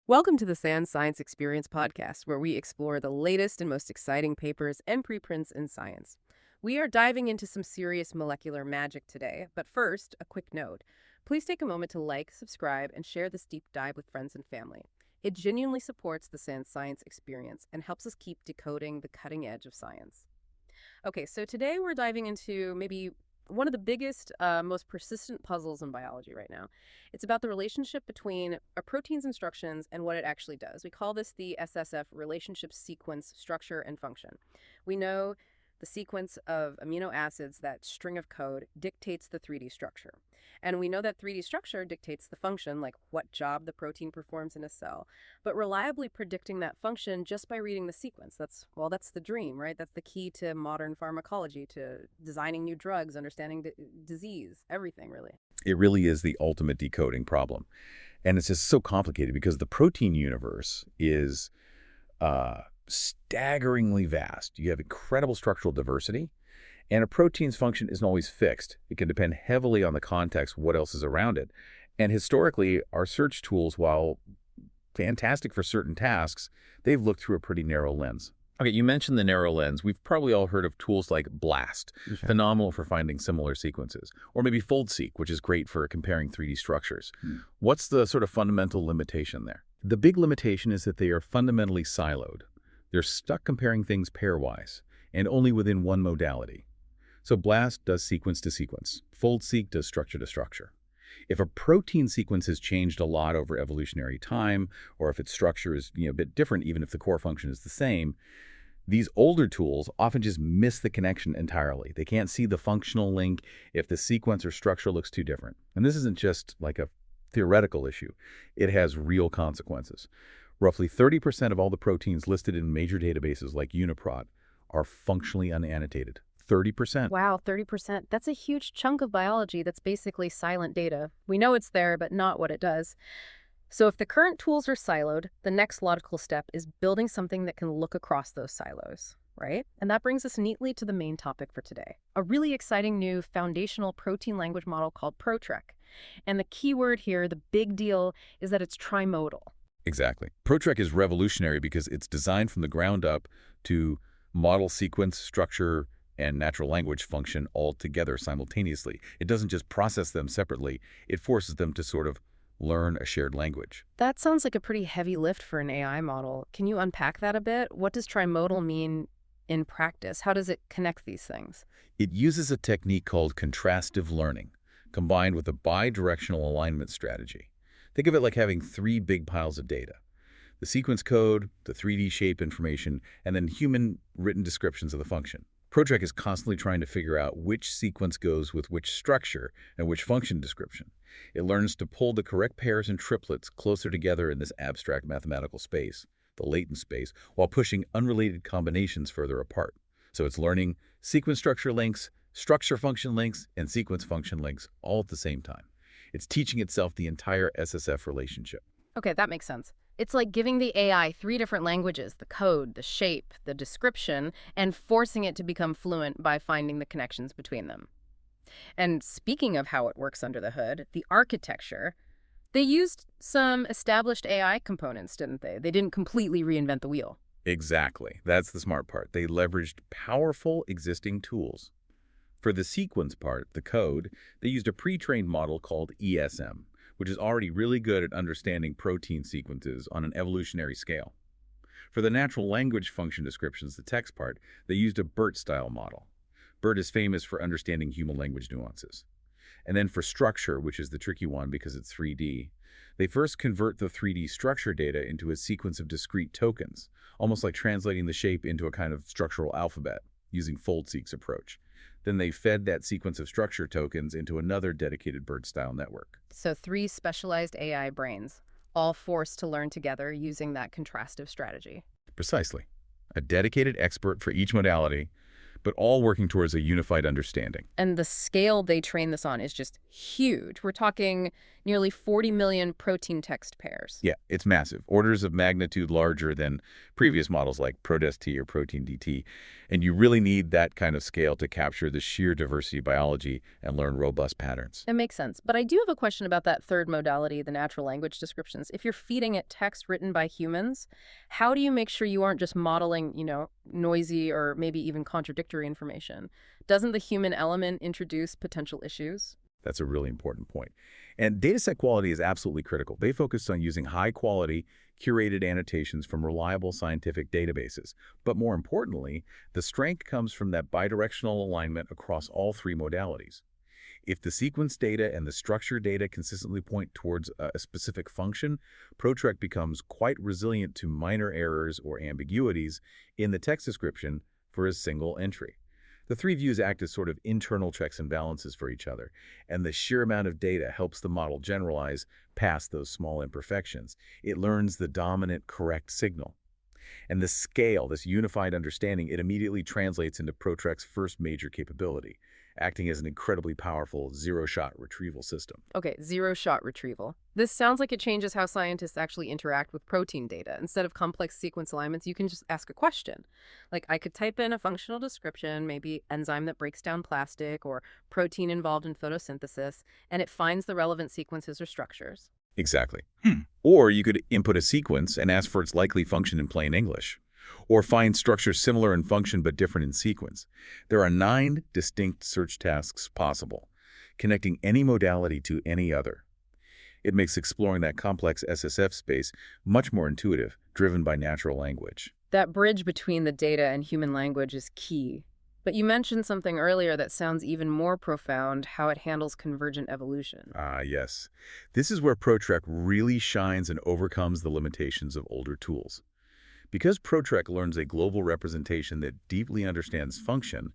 Welcome to the SANS Science Experience podcast, where we explore the latest and most exciting papers and preprints in science. We are diving into some serious molecular magic today, but first, a quick note. Please take a moment to like, subscribe, and share this deep dive with friends and family. It genuinely supports the SANS Science Experience and helps us keep decoding the cutting edge of science. Okay, so today we're diving into maybe one of the biggest, most persistent puzzles in biology right now. It's about the relationship between a protein's instructions and what it actually does. We call this the SSF, relationship sequence, structure, and function. We know the sequence of amino acids, that string of code, dictates the 3D structure. And we know that 3D structure dictates the function, like what job the protein performs in a cell. But reliably predicting that function just by reading the sequence, that's the dream, right? That's the key to modern pharmacology, to designing new drugs, understanding disease, everything, really. It really is the ultimate decoding problem. And it's just so complicated because the protein universe is staggeringly vast. You have incredible structural diversity, and a protein's function isn't always fixed. It can depend heavily on the context, what else is around it. And historically, our search tools, while fantastic for certain tasks, they've looked through a pretty narrow lens. Okay, you mentioned the narrow lens. We've probably all heard of tools like BLAST, phenomenal for finding similar sequences, or maybe Foldseek, which is great for comparing 3D structures. What's the sort of fundamental limitation there? The big limitation is that they are fundamentally siloed. They're stuck comparing things pairwise, and only within one modality. So BLAST does sequence to sequence. Foldseek does structure to structure. If a protein sequence has changed a lot over evolutionary time, or if its structure is a bit different, even if the core function is the same, these older tools often just miss the connection entirely. They can't see the functional link if the sequence or structure looks too different. And this isn't just like a theoretical issue. It has real consequences. Roughly 30% of all the proteins listed in major databases like UniProt are functionally unannotated. 30%. Wow, 30%. That's a huge chunk of biology that's basically silent data. We know it's there, but not what it does. So if the current tools are siloed, the next logical step is building something that can look across those silos, right? And that brings us neatly to the main topic for today, a really exciting new foundational protein language model called ProTrek. And the key word here, the big deal, is that it's trimodal. Exactly. ProTrek is revolutionary because it's designed from the ground up to model sequence, structure, and natural language function all together simultaneously. It doesn't just process them separately. It forces them to sort of learn a shared language. That sounds like a pretty heavy lift for an AI model. Can you unpack that a bit? What does trimodal mean in practice? How does it connect these things? It uses a technique called contrastive learning, combined with a bidirectional alignment strategy. Think of it like having three big piles of data: the sequence code, the 3D shape information, and then human written descriptions of the function. ProTrek is constantly trying to figure out which sequence goes with which structure and which function description. It learns to pull the correct pairs and triplets closer together in this abstract mathematical space, the latent space, while pushing unrelated combinations further apart. So it's learning sequence structure links, structure function links, and sequence function links all at the same time. It's teaching itself the entire SSF relationship. Okay, that makes sense. It's like giving the AI three different languages, the code, the shape, the description, and forcing it to become fluent by finding the connections between them. And speaking of how it works under the hood, the architecture, they used some established AI components, didn't they? They didn't completely reinvent the wheel. Exactly. That's the smart part. They leveraged powerful existing tools. For the sequence part, the code, they used a pre-trained model called ESM, which is already really good at understanding protein sequences on an evolutionary scale. For the natural language function descriptions, the text part, they used a BERT-style model. BERT is famous for understanding human language nuances. And then for structure, which is the tricky one because it's 3D, they first convert the 3D structure data into a sequence of discrete tokens, almost like translating the shape into a kind of structural alphabet, using Foldseek's approach. Then they fed that sequence of structure tokens into another dedicated BERT-style network. So 3 specialized AI brains, all forced to learn together using that contrastive strategy. Precisely. A dedicated expert for each modality, but all working towards a unified understanding. And the scale they train this on is just huge. We're talking, nearly 40 million protein text pairs. Yeah, it's massive. Orders of magnitude larger than previous models like ProTest or Protein DT. And you really need that kind of scale to capture the sheer diversity of biology and learn robust patterns. That makes sense. But I do have a question about that third modality, the natural language descriptions. If you're feeding it text written by humans, how do you make sure you aren't just modeling, noisy or maybe even contradictory information? Doesn't the human element introduce potential issues? That's a really important point. And dataset quality is absolutely critical. They focus on using high-quality, curated annotations from reliable scientific databases. But more importantly, the strength comes from that bidirectional alignment across all three modalities. If the sequence data and the structure data consistently point towards a specific function, ProTrek becomes quite resilient to minor errors or ambiguities in the text description for a single entry. The three views act as sort of internal checks and balances for each other, and the sheer amount of data helps the model generalize past those small imperfections. It learns the dominant correct signal. And the scale, this unified understanding, it immediately translates into ProTrek's first major capability, acting as an incredibly powerful zero-shot retrieval system. Okay, zero-shot retrieval. This sounds like it changes how scientists actually interact with protein data. Instead of complex sequence alignments, you can just ask a question. Like, I could type in a functional description, maybe enzyme that breaks down plastic or protein involved in photosynthesis, and it finds the relevant sequences or structures. Exactly. Or you could input a sequence and ask for its likely function in plain English. Or find structures similar in function but different in sequence. There are 9 distinct search tasks possible, connecting any modality to any other. It makes exploring that complex SSF space much more intuitive, driven by natural language. That bridge between the data and human language is key. But you mentioned something earlier that sounds even more profound, how it handles convergent evolution. Ah, yes. This is where ProTrek really shines and overcomes the limitations of older tools. Because ProTrek learns a global representation that deeply understands function,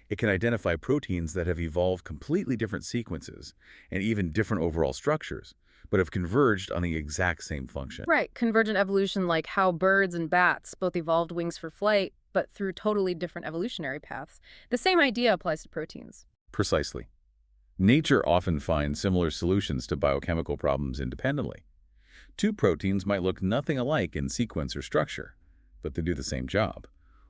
it can identify proteins that have evolved completely different sequences and even different overall structures, but have converged on the exact same function. Right, convergent evolution, like how birds and bats both evolved wings for flight, but through totally different evolutionary paths. The same idea applies to proteins. Precisely. Nature often finds similar solutions to biochemical problems independently. 2 proteins might look nothing alike in sequence or structure, but they do the same job.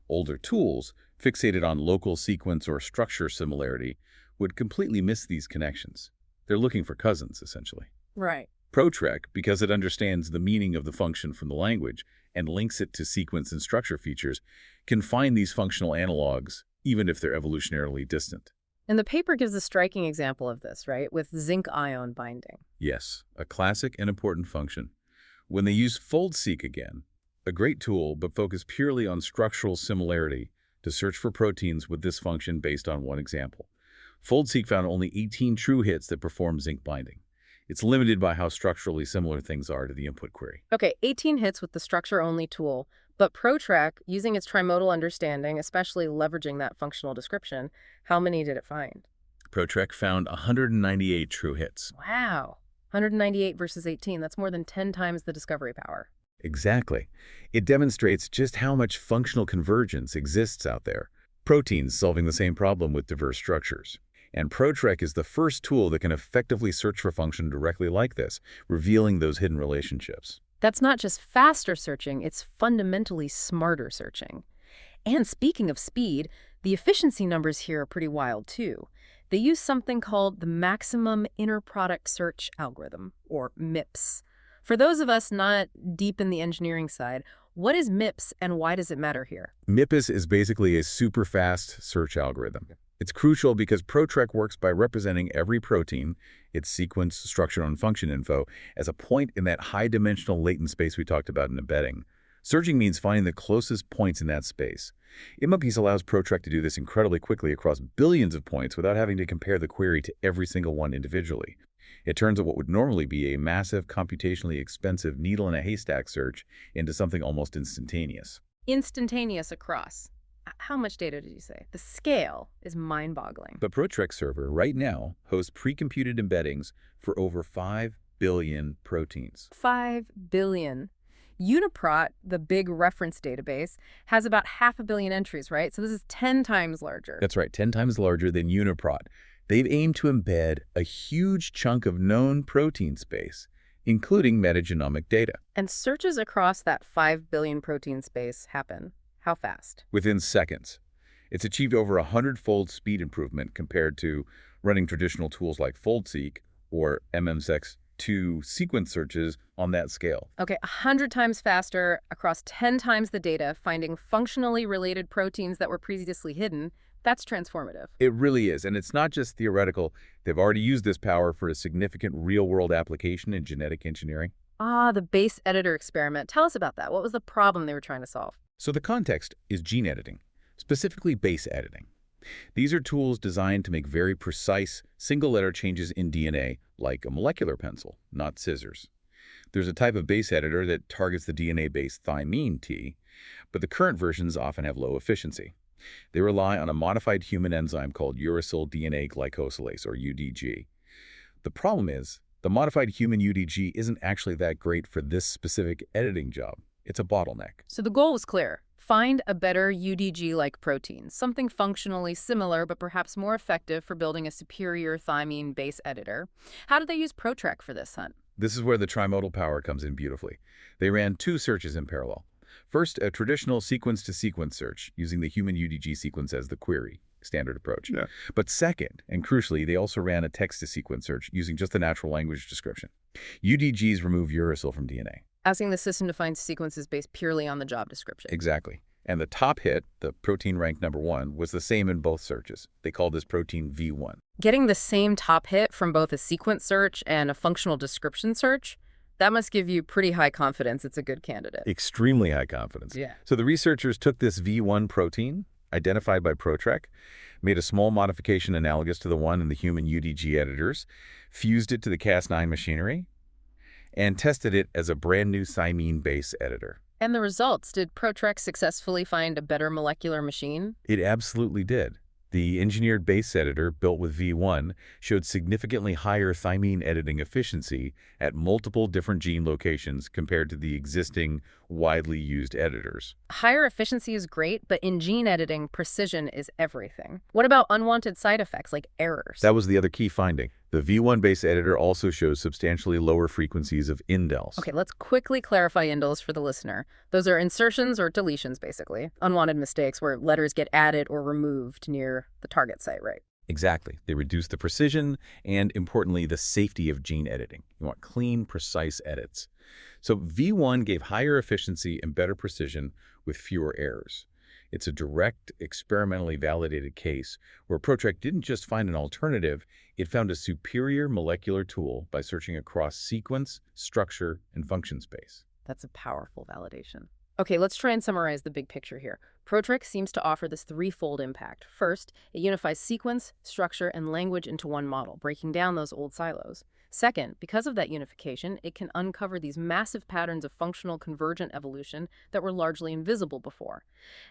Older tools, fixated on local sequence or structure similarity, would completely miss these connections. They're looking for cousins, essentially. Right. ProTrek, because it understands the meaning of the function from the language and links it to sequence and structure features, can find these functional analogs, even if they're evolutionarily distant. And the paper gives a striking example of this, right, with zinc ion binding. Yes, a classic and important function. When they use Foldseek again, a great tool but focused purely on structural similarity to search for proteins with this function based on one example. Foldseek found only 18 true hits that perform zinc binding. It's limited by how structurally similar things are to the input query. Okay, 18 hits with the structure-only tool, but ProTrek, using its trimodal understanding, especially leveraging that functional description, how many did it find? ProTrek found 198 true hits. Wow, 198 versus 18. That's more than 10 times the discovery power. Exactly. It demonstrates just how much functional convergence exists out there. Proteins solving the same problem with diverse structures. And ProTrek is the first tool that can effectively search for function directly like this, revealing those hidden relationships. That's not just faster searching, it's fundamentally smarter searching. And speaking of speed, the efficiency numbers here are pretty wild too. They use something called the maximum inner product search algorithm, or MIPS. For those of us not deep in the engineering side, what is MIPS and why does it matter here? MIPS is basically a super fast search algorithm. It's crucial because ProTrek works by representing every protein, its sequence, structure, and function info, as a point in that high-dimensional latent space we talked about in embedding. Searching means finding the closest points in that space. MIPS allows ProTrek to do this incredibly quickly across billions of points without having to compare the query to every single one individually. It turns what would normally be a massive, computationally expensive needle-in-a-haystack search into something almost instantaneous. Instantaneous across. How much data did you say? The scale is mind-boggling. The ProTrek server right now hosts pre-computed embeddings for over 5 billion proteins. 5 billion. Uniprot, the big reference database, has about 500 million entries, right? So this is 10 times larger. That's right, 10 times larger than Uniprot. They've aimed to embed a huge chunk of known protein space, including metagenomic data. And searches across that 5 billion protein space happen. How fast? Within seconds. It's achieved over 100-fold speed improvement compared to running traditional tools like Foldseek or MMSEX2 sequence searches on that scale. Okay, 100 times faster, across 10 times the data, finding functionally related proteins that were previously hidden. That's transformative. It really is, and it's not just theoretical. They've already used this power for a significant real-world application in genetic engineering. Ah, the base editor experiment. Tell us about that. What was the problem they were trying to solve? So the context is gene editing, specifically base editing. These are tools designed to make very precise single-letter changes in DNA, like a molecular pencil, not scissors. There's a type of base editor that targets the DNA base thymine T, but the current versions often have low efficiency. They rely on a modified human enzyme called uracil DNA glycosylase, or UDG. The problem is, the modified human UDG isn't actually that great for this specific editing job. It's a bottleneck. So the goal was clear. Find a better UDG-like protein, something functionally similar but perhaps more effective for building a superior thymine base editor. How did they use ProTrek for this hunt? This is where the Trimodal power comes in beautifully. They ran 2 searches in parallel. First, a traditional sequence-to-sequence search, using the human UDG sequence as the query, standard approach. Yeah. But second, and crucially, they also ran a text-to-sequence search using just the natural language description. UDGs remove uracil from DNA. Asking the system to find sequences based purely on the job description. Exactly. And the top hit, the protein ranked #1, was the same in both searches. They called this protein V1. Getting the same top hit from both a sequence search and a functional description search, that must give you pretty high confidence it's a good candidate. Extremely high confidence. Yeah. So the researchers took this V1 protein, identified by ProTrek, made a small modification analogous to the one in the human UDG editors, fused it to the Cas9 machinery, and tested it as a brand new thymine base editor. And the results, did ProTrek successfully find a better molecular machine? It absolutely did. The engineered base editor built with V1 showed significantly higher thymine editing efficiency at multiple different gene locations compared to the existing widely used editors. Higher efficiency is great, but in gene editing, precision is everything. What about unwanted side effects like errors? That was the other key finding. The V1 base editor also shows substantially lower frequencies of indels. Okay, let's quickly clarify indels for the listener. Those are insertions or deletions, basically. Unwanted mistakes where letters get added or removed near the target site, right? Exactly. They reduce the precision and, importantly, the safety of gene editing. You want clean, precise edits. So V1 gave higher efficiency and better precision with fewer errors. It's a direct, experimentally validated case where ProTrek didn't just find an alternative, it found a superior molecular tool by searching across sequence, structure, and function space. That's a powerful validation. Okay, let's try and summarize the big picture here. ProTrek seems to offer this threefold impact. First, it unifies sequence, structure, and language into one model, breaking down those old silos. Second, because of that unification, it can uncover these massive patterns of functional convergent evolution that were largely invisible before.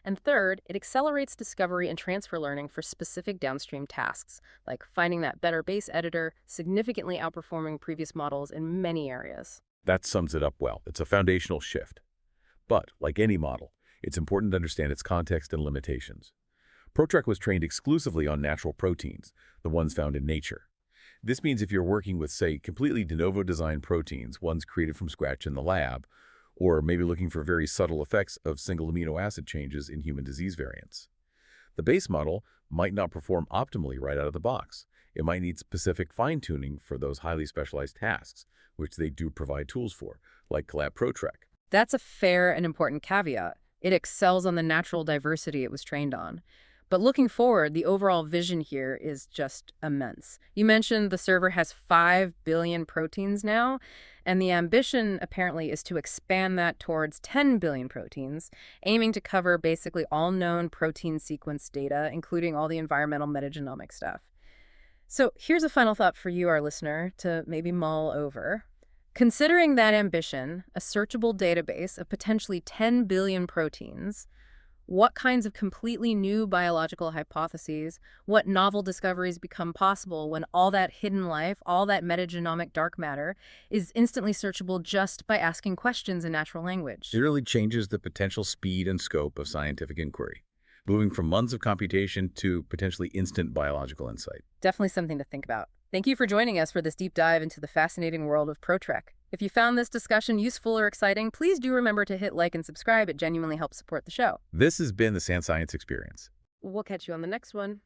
And third, it accelerates discovery and transfer learning for specific downstream tasks, like finding that better base editor, significantly outperforming previous models in many areas. That sums it up well. It's a foundational shift. But, like any model, it's important to understand its context and limitations. ProTrek was trained exclusively on natural proteins, the ones found in nature. This means if you're working with, say, completely de novo designed proteins, ones created from scratch in the lab, or maybe looking for very subtle effects of single amino acid changes in human disease variants, the base model might not perform optimally right out of the box. It might need specific fine-tuning for those highly specialized tasks, which they do provide tools for, like Collab ProTrek. That's a fair and important caveat. It excels on the natural diversity it was trained on. But looking forward, the overall vision here is just immense. You mentioned the server has 5 billion proteins now, and the ambition apparently is to expand that towards 10 billion proteins, aiming to cover basically all known protein sequence data, including all the environmental metagenomic stuff. So here's a final thought for you, our listener, to maybe mull over. Considering that ambition, a searchable database of potentially 10 billion proteins, what kinds of completely new biological hypotheses, what novel discoveries become possible when all that hidden life, all that metagenomic dark matter, is instantly searchable just by asking questions in natural language? It really changes the potential speed and scope of scientific inquiry. moving from months of computation to potentially instant biological insight. Definitely something to think about. Thank you for joining us for this deep dive into the fascinating world of ProTrek. If you found this discussion useful or exciting, please do remember to hit like and subscribe. It genuinely helps support the show. This has been the Sand Science Experience. We'll catch you on the next one.